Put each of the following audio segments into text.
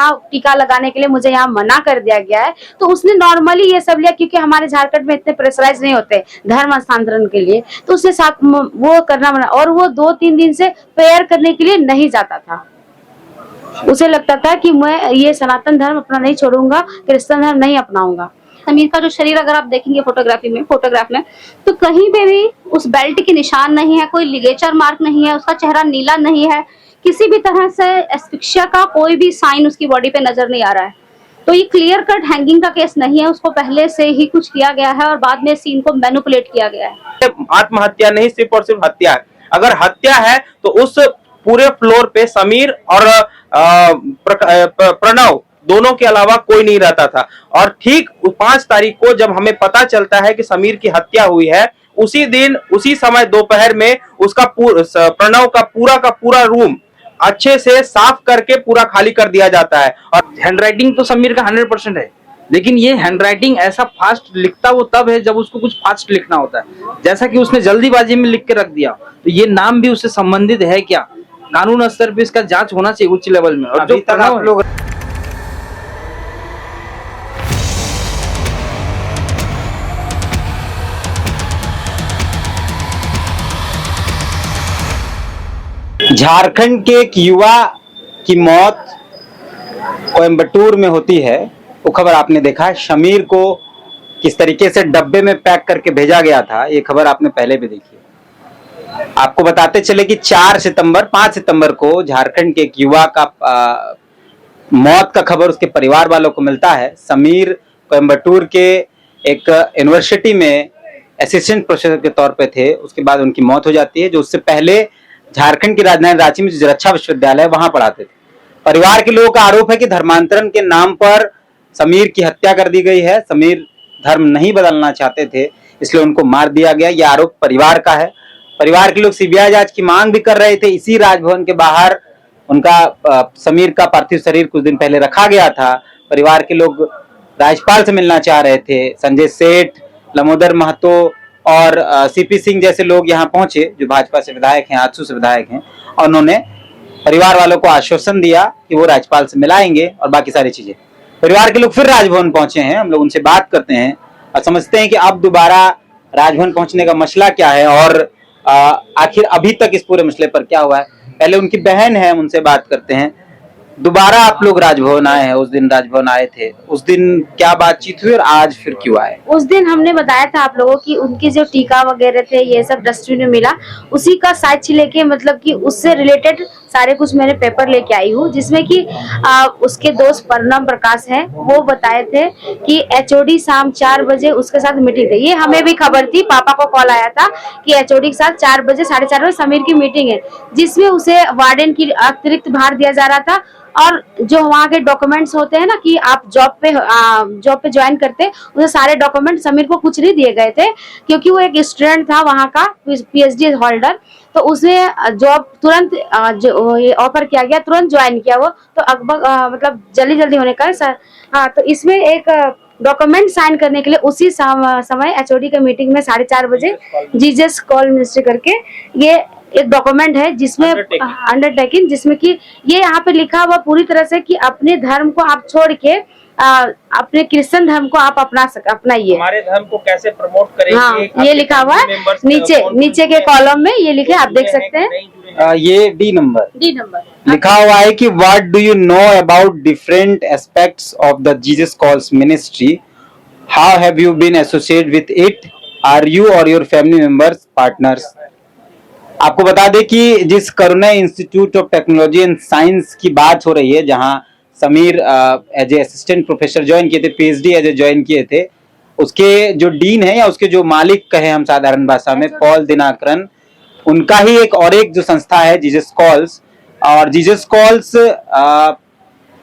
यहाँ टीका लगाने के लिए मुझे यहाँ मना कर दिया गया है, तो उसने नॉर्मली ये सब लिया, क्योंकि हमारे झारखंड में इतने प्रेशराइज नहीं होते धर्म हस्तांतरण के लिए, तो उसने साथ वो करना मना, और वो 2-3 दिन से प्रेयर करने के लिए नहीं जाता था। उसे लगता था कि मैं ये सनातन धर्म अपना नहीं छोड़ूंगा, क्रिश्चियन धर्म नहीं अपनाऊंगा। समीर का जो शरीर अगर आप देखेंगे फोटोग्राफ में, तो कहीं पे भी उस बेल्ट के निशान नहीं है, कोई लिगेचर मार्क नहीं है, उसका चेहरा नीला नहीं है, किसी भी तरह से एस्फिक्सिया का कोई भी साइन उसकी बॉडी पे नजर नहीं आ रहा है। तो ये क्लियर कट हैंगिंग का केस नहीं है, उसको पहले से ही कुछ किया गया है और बाद में सीन को मैनिपुलेट किया गया है। आत्महत्या नहीं, सिर्फ और सिर्फ हत्या है। अगर हत्या है तो उस पूरे फ्लोर पे समीर और प्रणव दोनों के अलावा कोई नहीं रहता था। और ठीक 5 तारीख को जब हमें पता चलता है कि समीर की हत्या हुई है, उसी दिन उसी समय दोपहर में उसका प्रणव का पूरा रूम अच्छे से साफ करके पूरा खाली कर दिया जाता है। और हैंडराइटिंग तो समीर का 100% है, लेकिन ये हैंडराइटिंग ऐसा फास्ट लिखता वो तब है जब उसको कुछ फास्ट लिखना होता है, जैसा कि उसने जल्दीबाजी में लिख के रख दिया। तो ये नाम भी उससे संबंधित है क्या? कानून स्तर पे इसका जांच होना चाहिए उच्च लेवल में। और जो प्रणव लोग झारखंड के एक युवा की मौत कोयम्बटूर में होती है, वो खबर आपने देखा है। शमीर को किस तरीके से डब्बे में पैक करके भेजा गया था, ये खबर आपने पहले भी देखी है। आपको बताते चले कि 5 सितंबर को झारखंड के एक युवा का मौत का खबर उसके परिवार वालों को मिलता है। समीर कोयम्बटूर के एक यूनिवर्सिटी में असिस्टेंट प्रोफेसर के तौर पे थे, उसके बाद उनकी मौत हो जाती है। जो उससे पहले झारखंड की राजधानी रांची में जो रक्षा विश्वविद्यालय है वहां पढ़ाते थे। परिवार के लोगों का आरोप है कि धर्मांतरण के नाम पर समीर की हत्या कर दी गई है। समीर धर्म नहीं बदलना चाहते थे, इसलिए उनको मार दिया गया। यह आरोप परिवार का है। परिवार के लोग सीबीआई जांच की मांग भी कर रहे थे। इसी राजभवन के बाहर उनका समीर का पार्थिव शरीर कुछ दिन पहले रखा गया था। परिवार के लोग राज्यपाल से मिलना चाह रहे थे। संजय सेठ, लमोदर महतो और सीपी सिंह जैसे लोग यहाँ पहुंचे, जो भाजपा से विधायक हैं, आजसू से विधायक हैं, और उन्होंने परिवार वालों को आश्वासन दिया कि वो राज्यपाल से मिलाएंगे और बाकी सारी चीजें। परिवार के लोग फिर राजभवन पहुंचे हैं। हम लोग उनसे बात करते हैं और समझते हैं कि अब दोबारा राजभवन पहुंचने का मसला क्या है और आखिर अभी तक इस पूरे मसले पर क्या हुआ है। पहले उनकी बहन है, हम उनसे बात करते हैं। दोबारा आप लोग राजभवन आए हैं, उस दिन राजभवन आए थे, उस दिन क्या बातचीत हुई और आज फिर क्यों आए? उस दिन हमने बताया था आप लोगों की उनकी जो टीका वगैरह थे ये सब डस्टबिन में मिला, उसी का साक्ष्य लेके, मतलब कि उससे रिलेटेड सारे कुछ मैंने पेपर लेके आई हूँ, जिसमें कि उसके दोस्त परनम प्रकाश है, वो बताए थे कि एचओडी शाम 4 बजे उसके साथ मीटिंग थी। ये हमें भी खबर थी, पापा को कॉल आया था कि एचओडी के साथ 4 बजे 4:30 बजे समीर की मीटिंग है, जिसमें उसे वार्डन की अतिरिक्त भार दिया जा रहा था। और जो वहाँ के डॉक्यूमेंट्स होते हैं ना कि आप जॉब पे ज्वाइन करते, उसे सारे डॉक्यूमेंट समीर को कुछ नहीं दिए गए थे, क्योंकि वो एक स्टूडेंट था वहाँ का पीएचडी होल्डर। तो उसे जॉब तुरंत जो ये ऑफर किया गया, तुरंत ज्वाइन किया वो, तो मतलब जल्दी होने का। हाँ, तो इसमें एक डॉक्यूमेंट साइन करने के लिए उसी समय एचओडी के मीटिंग में 4:30 बजे जीजस कॉल मिनिस्ट्री करके ये एक डॉक्यूमेंट है, जिसमें अंडरटेकिंग, जिसमें कि ये यहाँ पे लिखा हुआ पूरी तरह से कि अपने धर्म को आप छोड़ के अपने क्रिश्चियन धर्म को आप अपनाइए। हमारे धर्म को कैसे प्रमोट करेंगे? हाँ, ये लिखा हुआ है नीचे के कॉलम में, ये लिखे, आप देख सकते हैं। ये डी नंबर लिखा हुआ है कि what do you know about different aspects of the Jesus calls ministry, how have you been associated with it, are you और योर फैमिली मेंबर्स पार्टनर्स। आपको बता दें कि जिस Karuna institute of technology and science की बात हो रही है, जहां Sameer as a assistant professor join किए थे, पीएचडी एज ए ज्वाइन किए थे, उसके जो डीन है या उसके जो मालिक कहे हम साधारण भाषा में, पॉल दिनाकरन, उनका ही एक जो संस्था है जीसस कॉल्स, और जीसस कॉल्स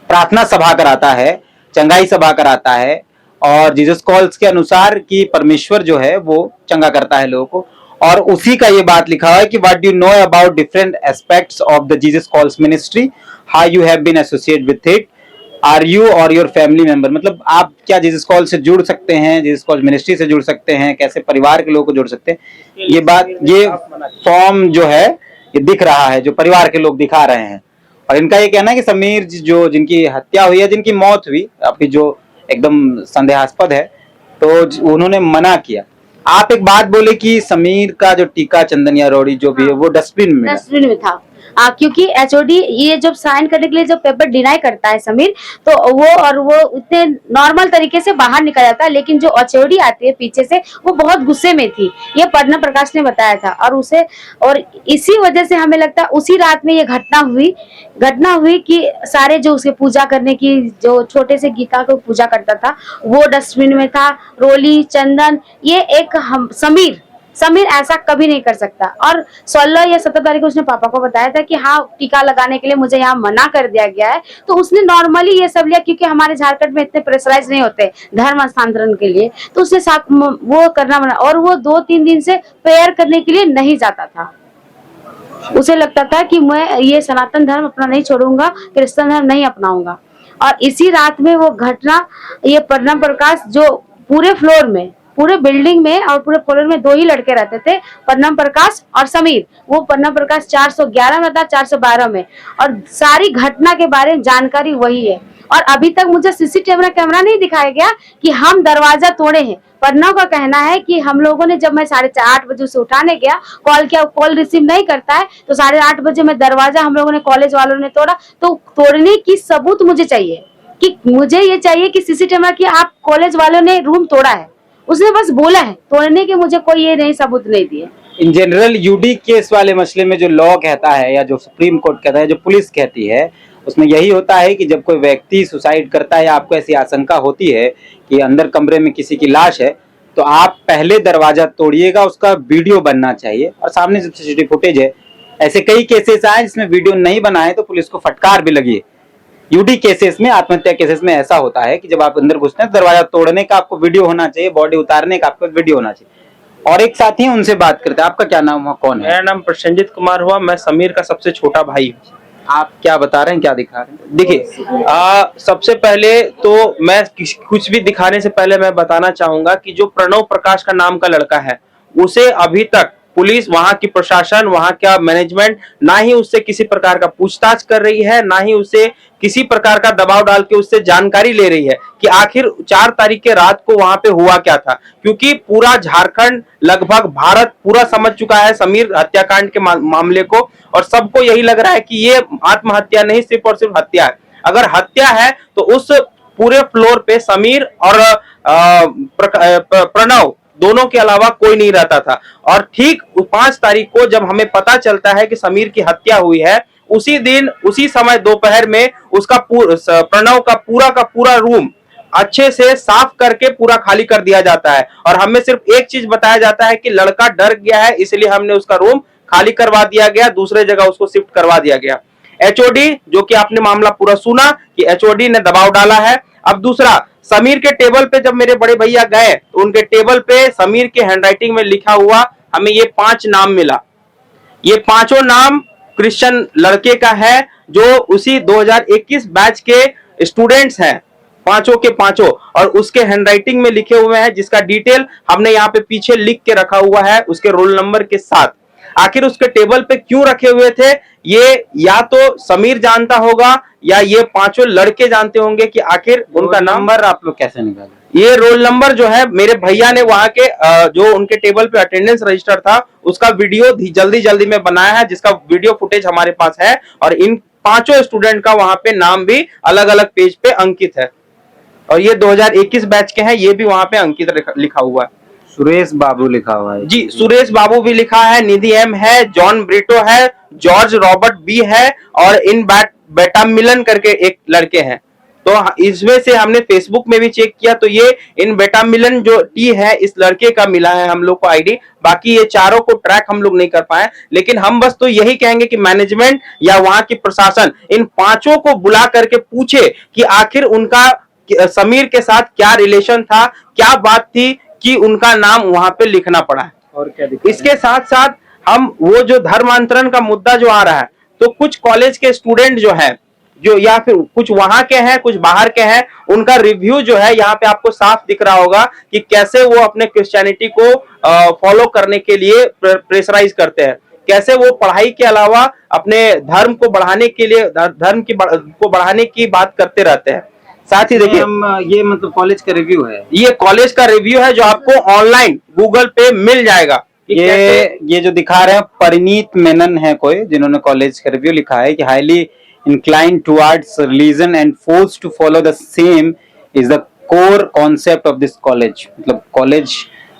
प्रार्थना सभा कराता है, चंगाई सभा कराता है, और जीसस कॉल्स के अनुसार कि परमेश्वर जो है वो चंगा करता है लोगों को। और उसी का ये बात लिखा हुआ है कि what do you know about different aspects of the Jesus calls ministry, how you have been associated with it, are you और योर फैमिली मेंबर। मतलब आप क्या जीसस कॉल से जुड़ सकते हैं, जीसस कॉल मिनिस्ट्री से जुड़ सकते हैं, कैसे परिवार के लोगों को जोड़ सकते हैं। ये बात, ये फॉर्म जो है ये दिख रहा है, जो परिवार के लोग दिखा रहे हैं, और इनका ये कहना है कि समीर जो जिनकी हत्या हुई है, जिनकी मौत हुई अभी, जो एकदम संदेहास्पद है, तो उन्होंने मना किया। आप एक बात बोले कि समीर का जो टीका, चंदन या रोड़ी जो भी है वो डस्टबिन में मिला। डस्टबिन में था। क्योंकि एचओडी ये जब साइन करने के लिए जब पेपर डिनाई करता है समीर, तो वो इतने नॉर्मल तरीके से बाहर निकल जाता है, लेकिन जो एचओडी आती है पीछे से, वो बहुत गुस्से में थी, ये पन्ना प्रकाश ने बताया था। और इसी वजह से हमें लगता है उसी रात में ये घटना हुई कि सारे जो उसके पूजा करने की, जो छोटे से गीता को पूजा करता था, वो डस्टबिन में था। रोली, चंदन, ये एक समीर ऐसा कभी नहीं कर सकता। और 16 या 17 तारीख को उसने पापा को बताया था कि हाँ, टीका लगाने के लिए मुझे यहाँ मना कर दिया गया है, तो उसने नॉर्मली ये सब लिया, क्योंकि हमारे झारखंड में इतने प्रेशराइज नहीं होते धर्म हस्तांतरण के लिए, तो उसने साथ वो करना मना। और वो 2-3 दिन से प्रेयर करने के लिए नहीं जाता था। उसे लगता था कि मैं ये सनातन धर्म अपना नहीं छोड़ूंगा, क्रिश्चियन धर्म नहीं अपनाऊंगा। और इसी रात में वो घटना, ये पन्ना प्रकाश, जो पूरे बिल्डिंग में और पूरे फ्लोर में 2 ही लड़के रहते थे, पन्ना प्रकाश और समीर। वो पन्ना प्रकाश 411 में था, 412 में, और सारी घटना के बारे में जानकारी वही है। और अभी तक मुझे सीसीटीवी कैमरा नहीं दिखाया गया कि हम दरवाजा तोड़े हैं। पन्ना का कहना है कि हम लोगों ने, जब मैं 8:30 बजे उसे उठाने गया, कॉल रिसीव नहीं करता है, तो 8:30 बजे में दरवाजा हम लोगों ने, कॉलेज वालों ने तोड़ा। तो तोड़ने की सबूत मुझे चाहिए, कि मुझे ये चाहिए कि सीसीटीवी कि आप कॉलेज वालों ने रूम तोड़ा है। उसने बस बोला है, तोड़ने के मुझे कोई ये नहीं सबूत नहीं दिए। इन जनरल यूडी केस वाले मसले में जो लॉ कहता है, या जो सुप्रीम कोर्ट कहता है, जो पुलिस कहती है, उसमें यही होता है कि जब कोई व्यक्ति सुसाइड करता है, या आपको ऐसी आशंका होती है कि अंदर कमरे में किसी की लाश है, तो आप पहले दरवाजा तोड़िएगा, उसका वीडियो बनना चाहिए। और सामने जब सीसीटीवी फुटेज है, ऐसे कई केसेस आए जिसमें वीडियो नहीं बनाए तो पुलिस को फटकार भी लगी है। यूडी केसेस में, आत्महत्या केसेस में ऐसा होता है कि जब आप अंदर घुसते हैं, दरवाजा तोड़ने का आपको वीडियो होना चाहिए, बॉडी उतारने का आपको वीडियो होना चाहिए। और एक साथी है, उनसे बात करते हैं। आपका क्या नाम हुआ, कौन है? मेरा नाम प्रसन्नजीत कुमार हुआ, मैं समीर का सबसे छोटा भाई हूँ। आप क्या बता रहे हैं, क्या दिखा रहे हैं? देखिए, सबसे पहले तो मैं कुछ भी दिखाने से पहले मैं बताना चाहूंगा कि जो प्रणव प्रकाश का नाम का लड़का है, उसे अभी तक पुलिस, वहां की प्रशासन, वहां का मैनेजमेंट ना ही उससे किसी प्रकार का पूछताछ कर रही है, ना ही उसे किसी प्रकार का दबाव डाल के उससे जानकारी ले रही है कि आखिर 4 तारीख के रात को वहां पे हुआ क्या था। क्योंकि पूरा झारखंड, लगभग भारत पूरा समझ चुका है समीर हत्याकांड के मामले को, और सबको यही लग रहा है कि ये आत्महत्या नहीं, सिर्फ और सिर्फ हत्या है। अगर हत्या है तो उस पूरे फ्लोर पे समीर और प्रणव दोनों के अलावा कोई नहीं रहता था। और ठीक 5 तारीख को जब हमें पता चलता है कि समीर की हत्या हुई है, उसी दिन, उसी समय दोपहर में उसका प्रणव का पूरा रूम अच्छे से साफ करके पूरा खाली कर दिया जाता है। और हमें सिर्फ एक चीज बताया जाता है कि लड़का डर गया है, इसलिए हमने उसका रूम खाली करवा दिया गया, दूसरे जगह उसको शिफ्ट करवा दिया गया। एचओडी, जो कि आपने मामला पूरा सुना कि एचओडी ने दबाव डाला है। अब दूसरा, समीर के टेबल पे जब मेरे बड़े भैया गए तो उनके टेबल पे समीर के हैंडराइटिंग में लिखा हुआ हमें ये 5 नाम मिला। ये 5 नाम क्रिश्चियन लड़के का है, जो उसी 2021 बैच के स्टूडेंट्स हैं, 5 के 5, और उसके हैंडराइटिंग में लिखे हुए हैं, जिसका डिटेल हमने यहाँ पे पीछे लिख के रखा हुआ है उसके रोल नंबर के साथ। आखिर उसके टेबल पे क्यों रखे हुए थे, ये या तो समीर जानता होगा या ये 5 लड़के जानते होंगे कि आखिर उनका नंबर आप लोग कैसे निकाले? ये रोल नंबर जो है मेरे भैया ने वहां के जो उनके टेबल पे अटेंडेंस रजिस्टर था उसका वीडियो जल्दी में बनाया है, जिसका वीडियो फुटेज हमारे पास है। और इन 5 स्टूडेंट का वहां पे नाम भी अलग अलग पेज पे अंकित है, और ये 2021 बैच के हैं, ये भी वहां पे अंकित लिखा हुआ है। सुरेश बाबू लिखा हुआ है जी, सुरेश बाबू भी लिखा है, निधि एम है, जॉन ब्रिटो है, जॉर्ज रॉबर्ट बी है, और इन बेटा मिलन करके एक लड़के हैं। तो इसमें से हमने फेसबुक में भी चेक किया तो ये इन बेटा मिलन जो टी है, इस लड़के का मिला है हम लोग को आईडी। बाकी ये चारों को ट्रैक हम लोग नहीं कर पाए, लेकिन हम बस तो यही कहेंगे कि मैनेजमेंट या वहां की प्रशासन इन 5 को बुला करके पूछे कि आखिर उनका समीर के साथ क्या रिलेशन था, क्या बात थी कि उनका नाम वहां पे लिखना पड़ा है। और क्या इसके साथ साथ हम वो जो धर्मांतरण का मुद्दा जो आ रहा है, तो कुछ कॉलेज के स्टूडेंट जो है, जो या फिर कुछ वहां के हैं कुछ बाहर के हैं, उनका रिव्यू जो है यहाँ पे आपको साफ दिख रहा होगा कि कैसे वो अपने क्रिश्चियनिटी को फॉलो करने के लिए प्रेशराइज करते हैं। कैसे वो पढ़ाई के अलावा अपने धर्म को बढ़ाने के लिए धर्म की को बढ़ाने की बात करते रहते हैं। साथ ही देखिए ये मतलब कॉलेज का रिव्यू है, ये कॉलेज का रिव्यू है जो आपको ऑनलाइन गूगल पे मिल जाएगा। ये जो दिखा रहे हैं परिणीत मेनन है कोई, जिन्होंने कॉलेज का रिव्यू लिखा है कि highly inclined towards religion and force to follow the same is the core concept of this college. मतलब कॉलेज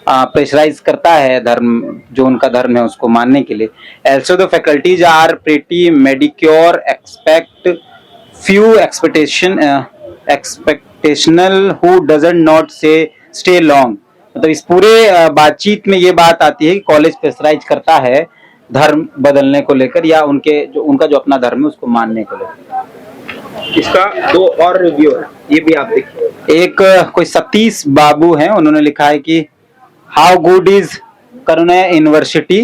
प्रेशराइज करता है धर्म, जो उनका धर्म है उसको मानने के लिए। Also the faculties are pretty mediocre, expect few expectational who doesn't not say stay long. मतलब इस पूरे बातचीत में ये बात आती है कि कॉलेज प्रेशराइज करता है धर्म बदलने को लेकर, या उनका जो अपना धर्म है उसको मानने को लेकर। इसका दो और रिव्यू है, ये भी आप देखिए। एक कोई सतीश बाबू हैं, उन्होंने लिखा है कि how good is Karunya university,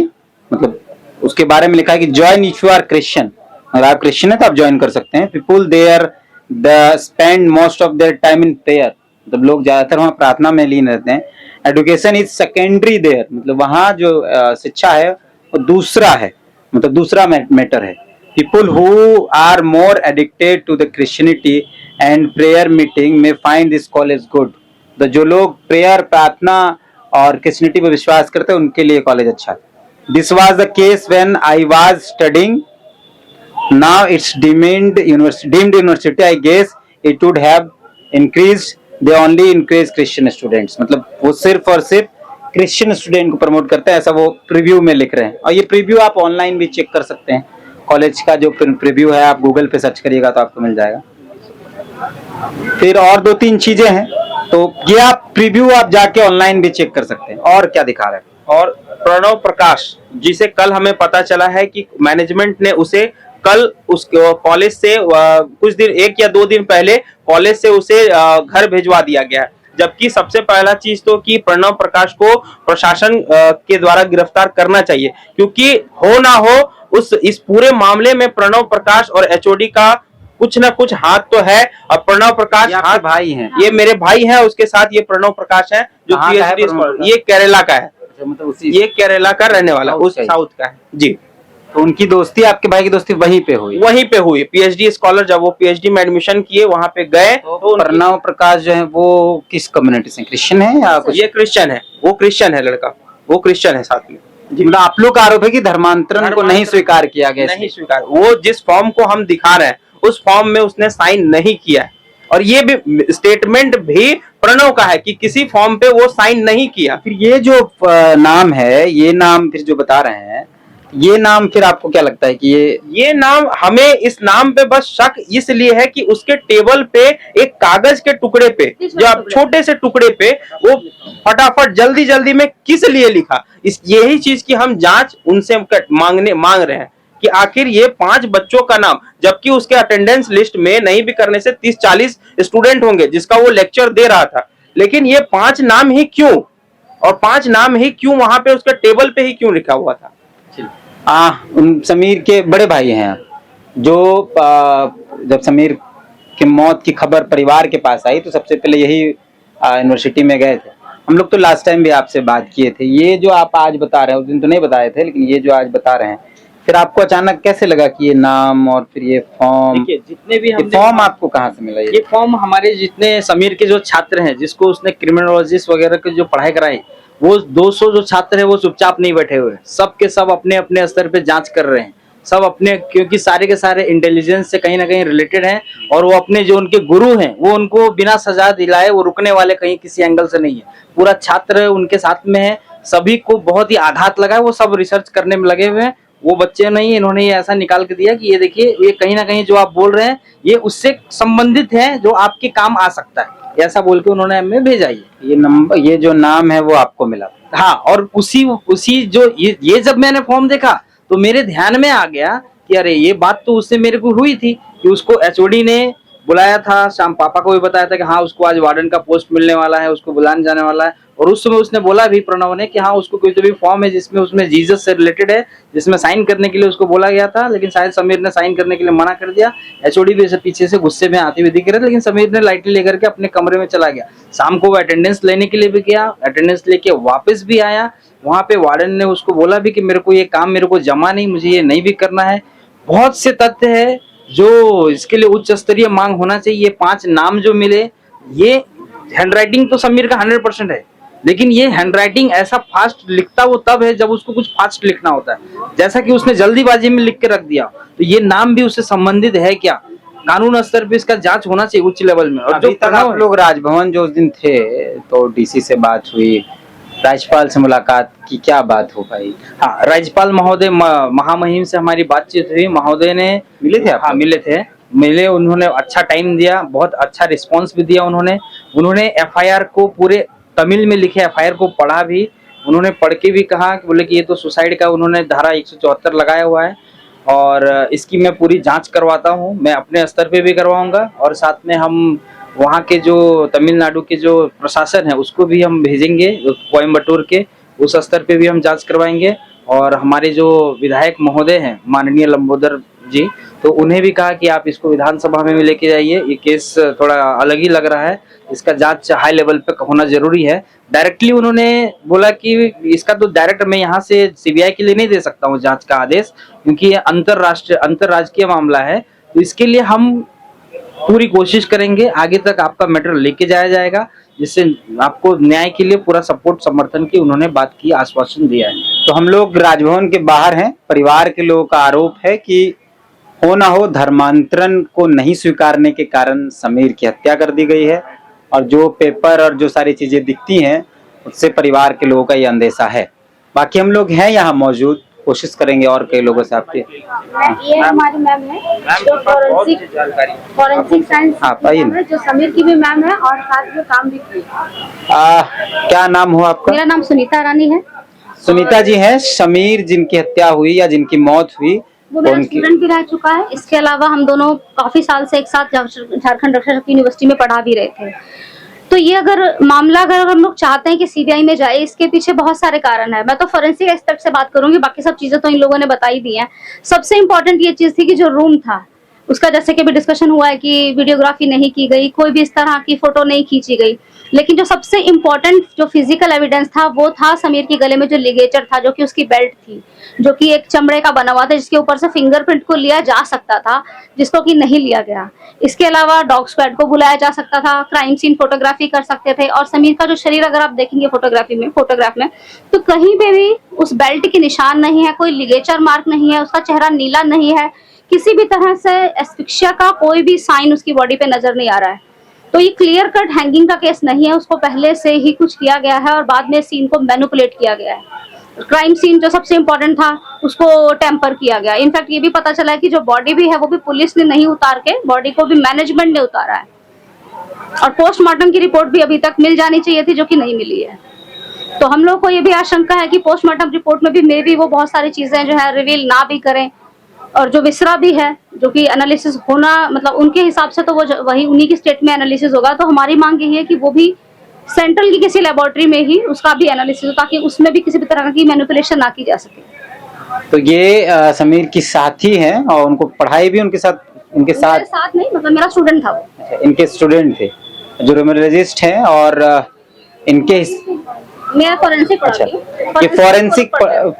मतलब उसके बारे में लिखा है कि join if you are Christian. अगर आप क्रिश्चियन है तो आप ज्वाइन कर सकते हैं। People there the spend most of their time in prayer, मतलब लोग ज्यादातर वहाँ प्रार्थना में लीन रहते हैं। एजुकेशन इज सेकेंडरी देयर, मतलब वहाँ जो शिक्षा है वो दूसरा है, मतलब दूसरा मैटर है। People who are more addicted to the Christianity and prayer meeting may find this college good. तो जो लोग प्रेयर, प्रार्थना और क्रिश्चियनिटी पर विश्वास करते हैं उनके लिए कॉलेज अच्छा है। This was the case when I was studying. Now it's deemed university. I guess it would have increased. They only encourage Christian students. मतलब वो सिर्फ और सिर्फ क्रिश्चियन स्टूडेंट को प्रमोट करते हैं, ऐसा वो प्रीव्यू में लिख रहे हैं। और ये प्रीव्यू आप ऑनलाइन भी चेक कर सकते हैं। कॉलेज का जो प्रीव्यू है आप गूगल पे सर्च करिएगा तो आपको मिल जाएगा। फिर और 2-3 चीजें हैं, तो ये आप प्रीव्यू आप जाके ऑनलाइन भी चेक कर सकते हैं। और क्या दिखा रहे हैं? और प्रणव प्रकाश, जिसे कल हमें पता चला है कि मैनेजमेंट ने उसे कल उस कॉलेज से कुछ दिन 1 या 2 दिन पहले कॉलेज से उसे घर भिजवा दिया गया है। जबकि सबसे पहला चीज तो कि प्रणव प्रकाश को प्रशासन के द्वारा गिरफ्तार करना चाहिए, क्योंकि हो ना हो इस पूरे मामले में प्रणव प्रकाश और एचओडी का कुछ ना कुछ हाथ तो है। और प्रणव प्रकाश आपके भाई हैं? ये मेरे भाई हैं, उसके साथ ये प्रणव प्रकाश है जो कहाँ का है PhD प्रणव प्रकाश? ये केरला का है, मतलब ये केरला का रहने वाला, उस साउथ साउथ का है जी। तो उनकी दोस्ती, आपके भाई की दोस्ती वहीं पे हुई? वहीं पे हुई। PhD स्कॉलर जब वो PhD में एडमिशन किए वहां पे गए तो प्रणव प्रकाश जो है वो किस कम्युनिटी से, क्रिश्चियन है या कुछ? ये क्रिश्चियन है, वो क्रिश्चियन है, लड़का वो क्रिश्चियन है साथ में। मतलब आप लोग का आरोप है कि धर्मांतरण को नहीं स्वीकार किया गया? नहीं स्वीकार। वो जिस फॉर्म को हम दिखा रहे हैं उस फॉर्म में उसने साइन नहीं किया है, और ये भी स्टेटमेंट भी प्रणव का है कि किसी फॉर्म पे वो साइन नहीं किया। फिर ये जो नाम है, ये नाम फिर जो बता रहे हैं, ये नाम फिर आपको क्या लगता है कि ये नाम, हमें इस नाम पे बस शक इसलिए है कि उसके टेबल पे एक कागज के टुकड़े पे, जो आप छोटे से टुकड़े पे वो फटाफट जल्दी जल्दी में किस लिए लिखा, यही चीज की हम जांच उनसे मांग रहे हैं कि आखिर ये 5 बच्चों का नाम, जबकि उसके अटेंडेंस लिस्ट में नहीं भी करने से 30-40 स्टूडेंट होंगे जिसका वो लेक्चर दे रहा था, लेकिन ये 5 नाम ही क्यों, और 5 नाम ही क्यों वहां पे उसके टेबल पे ही क्यों लिखा हुआ था? उन समीर के बड़े भाई हैं जो जब समीर की मौत की खबर परिवार के पास आई तो सबसे पहले यही यूनिवर्सिटी में गए थे। हम लोग तो लास्ट टाइम भी आपसे बात किए थे। ये जो आप आज बता रहे हैं, उस दिन तो नहीं बताए थे, लेकिन ये जो आज बता रहे हैं, फिर आपको अचानक कैसे लगा कि ये नाम और फिर ये फॉर्म? देखिए, जितने भी हम फॉर्म आपको कहाँ से मिला? ये फॉर्म हमारे जितने समीर के जो छात्र हैं, जिसको उसने क्रिमिनोलॉजिस्ट वगैरह की जो पढ़ाई कराई, वो 200 जो छात्र है वो चुपचाप नहीं बैठे हुए, सब के सब अपने अपने स्तर पे जांच कर रहे हैं, सब अपने, क्योंकि सारे के सारे इंटेलिजेंस से कहीं ना कहीं रिलेटेड हैं, और वो अपने जो उनके गुरु हैं वो उनको बिना सजा दिलाए वो रुकने वाले कहीं किसी एंगल से नहीं है। पूरा छात्र उनके साथ में है, सभी को बहुत ही आघात लगा है, वो सब रिसर्च करने में लगे हुए हैं। वो बच्चे नहीं, इन्होंने ये ऐसा निकाल के दिया कि ये देखिए, ये कहीं ना कहीं जो आप बोल रहे हैं ये उससे संबंधित है जो आपके काम आ सकता है, ऐसा बोल के उन्होंने हमें भेजा। ये नंबर, ये जो नाम है वो आपको मिला? हाँ, और उसी जो ये जब मैंने फॉर्म देखा तो मेरे ध्यान में आ गया कि अरे ये बात तो उससे मेरे को हुई थी कि उसको एचओडी ने बुलाया था, शाम पापा को भी बताया था कि हाँ उसको आज वार्डन का पोस्ट मिलने वाला है, उसको बुलाने जाने वाला है। और उस समय उसने बोला भी प्रणव ने कि हाँ उसको कोई तो भी फॉर्म है जिसमें उसमें जीसस से रिलेटेड है, जिसमें साइन करने के लिए उसको बोला गया था, लेकिन शायद समीर ने साइन करने के लिए मना कर दिया। एचओडी भी ऐसे पीछे से गुस्से में आती हुई दिख रहे थे, लेकिन समीर ने लाइटली लेकर के अपने कमरे में चला गया। शाम को वो अटेंडेंस लेने के लिए भी गया, अटेंडेंस लेके वापस भी आया। वहां पे वार्डन ने उसको बोला भी कि मेरे को ये काम मेरे को जमा नहीं, मुझे ये नहीं भी करना है। बहुत से तथ्य है जो इसके लिए उच्च स्तरीय मांग होना चाहिए। 5 नाम जो मिले, ये हैंडराइटिंग तो समीर का 100% है, लेकिन ये हैंडराइटिंग ऐसा फास्ट लिखता वो तब है जब उसको कुछ फास्ट लिखना होता है। जैसा कि उसने जल्दीबाजी में लिख के रख दिया, तो ये नाम भी उससे संबंधित है क्या? कानून स्तर पे इसका जांच होना चाहिए उच्च लेवल में। और अभी तक आप लोग राजभवन जो उस दिन थे तो डीसी से बात हुई, राज्यपाल से मुलाकात की, क्या बात हो पाई? हाँ, राज्यपाल महोदय महामहिम से हमारी बातचीत हुई। महोदय ने मिले थे आप? हाँ मिले, उन्होंने अच्छा टाइम दिया, बहुत अच्छा रिस्पांस भी दिया। उन्होंने एफआईआर को पूरे तमिल में लिखे एफआईआर को पढ़ा भी, उन्होंने पढ़ के भी कहा कि बोले कि ये तो सुसाइड का उन्होंने धारा 174 लगाया हुआ है और इसकी मैं पूरी जांच करवाता हूँ, मैं अपने स्तर पे भी करवाऊंगा और साथ में हम वहाँ के जो तमिलनाडु के जो प्रशासन है उसको भी हम भेजेंगे, कोयम्बटूर के उस स्तर पे भी हम जांच करवाएंगे। और हमारे जो विधायक महोदय हैं माननीय लंबोदर जी, तो उन्हें भी कहा कि आप इसको विधानसभा में भी लेके जाइए, ये केस थोड़ा अलग ही लग रहा है, इसका जांच हाई लेवल पे होना जरूरी है। डायरेक्टली उन्होंने बोला कि इसका तो डायरेक्ट मैं यहाँ से सीबीआई के लिए नहीं दे सकता हूँ जांच का आदेश, क्योंकि ये अंतरराज्यीय मामला है, तो इसके लिए हम पूरी कोशिश करेंगे, आगे तक आपका मैटर लेके जाया जाएगा, जिससे आपको न्याय के लिए पूरा सपोर्ट समर्थन की उन्होंने बात की, आश्वासन दिया है। तो हम लोग राजभवन के बाहर हैं। परिवार के लोगों का आरोप है कि हो ना हो धर्मांतरण को नहीं स्वीकारने के कारण समीर की हत्या कर दी गई है, और जो पेपर और जो सारी चीजें दिखती हैं उससे परिवार के लोगों का ये अंदेशा है। बाकी हम लोग हैं यहाँ मौजूद, कोशिश करेंगे और कई लोगों से आपके। ये हमारी मैम है जो फॉरेंसिक साइंस है, जो समीर की भी मैम है और साथ में काम भी की। क्या नाम हो आपका? मेरा नाम सुनीता रानी है। सुनीता जी हैं। समीर जिनकी हत्या हुई या जिनकी मौत हुई वो मेरा स्टूडेंट भी रह चुका है। इसके अलावा हम दोनों काफी साल से एक साथ झारखंड रक्षा शक्ति यूनिवर्सिटी में पढ़ा भी रहे थे। तो ये अगर हम लोग चाहते हैं कि सीबीआई में जाए, इसके पीछे बहुत सारे कारण है। मैं तो फोरेंसिक एक्सपर्ट से बात करूंगी, बाकी सब चीजें तो इन लोगों ने बताई दी हैं। सबसे इम्पोर्टेंट ये चीज थी कि जो रूम था उसका, जैसे कि भी डिस्कशन हुआ है कि वीडियोग्राफी नहीं की गई, कोई भी इस तरह की फोटो नहीं खींची गई, लेकिन जो सबसे इम्पोर्टेंट जो फिजिकल एविडेंस था वो था समीर के गले में जो लिगेचर था, जो कि उसकी बेल्ट थी, जो कि एक चमड़े का बना हुआ था, जिसके ऊपर से फिंगरप्रिंट को लिया जा सकता था, जिसको कि नहीं लिया गया। इसके अलावा डॉग स्क्वाड को बुलाया जा सकता था, क्राइम सीन फोटोग्राफी कर सकते थे, और समीर का जो शरीर अगर आप देखेंगे फोटोग्राफ में तो कहीं पे भी उस बेल्ट की निशान नहीं है, कोई लिगेचर मार्क नहीं है, उसका चेहरा नीला नहीं है, किसी भी तरह से एस्फिक्सिया का कोई भी साइन उसकी बॉडी पे नजर नहीं आ रहा है। तो ये क्लियर कट हैंगिंग का केस नहीं है, उसको पहले से ही कुछ किया गया है और बाद में सीन को मैनिपुलेट किया गया है। क्राइम सीन जो सबसे इम्पोर्टेंट था उसको टेम्पर किया गया। इनफैक्ट ये भी पता चला है कि जो बॉडी भी है वो भी पुलिस ने नहीं उतार के, बॉडी को भी मैनेजमेंट ने उतारा है, और पोस्टमार्टम की रिपोर्ट भी अभी तक मिल जानी चाहिए थी, जो कि नहीं मिली है। तो हम लोग को ये भी आशंका है कि पोस्टमार्टम रिपोर्ट में भी मे बी वो बहुत सारी चीजें जो है रिवील ना भी करें, और जो विसरा भी है जो कि एनालिसिस होना, मतलब उनके हिसाब से तो वो वही उन्हीं की स्टेट में एनालिसिस होगा। तो हमारी मांग यही है कि वो भी सेंट्रल की किसी लेबोरेटरी में ही उसका भी एनालिसिस हो, ताकि उसमें भी किसी भी तरह की मैनिपुलेशन ना की जा सके। तो ये समीर की साथी हैं और उनको पढ़ाई भी उनके साथ नहीं, मतलब मेरा स्टूडेंट था वो। इनके स्टूडेंट थे जो रोमोलॉजिस्ट हैं, और इनके मेरा फोरेंसिक पढ़ाती हूँ। ये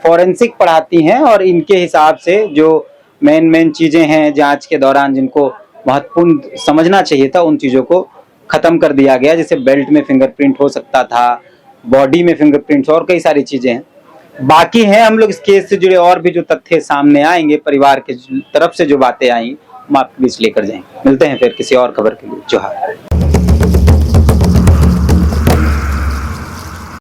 फोरेंसिक पढ़ाती हैं, और इनके हिसाब से जो मेन चीजें हैं जांच के दौरान जिनको महत्वपूर्ण समझना चाहिए था, उन चीजों को खत्म कर दिया गया। जैसे बेल्ट में फिंगरप्रिंट हो सकता था, बॉडी में फिंगरप्रिंट्स, और कई सारी चीजें हैं। बाकी हैं हम लोग इस केस से जुड़े और भी जो तथ्य सामने आएंगे, परिवार के तरफ से जो बातें आई, हम आपके बीच लेकर जाएंगे। मिलते हैं फिर किसी और खबर के लिए। जोहार।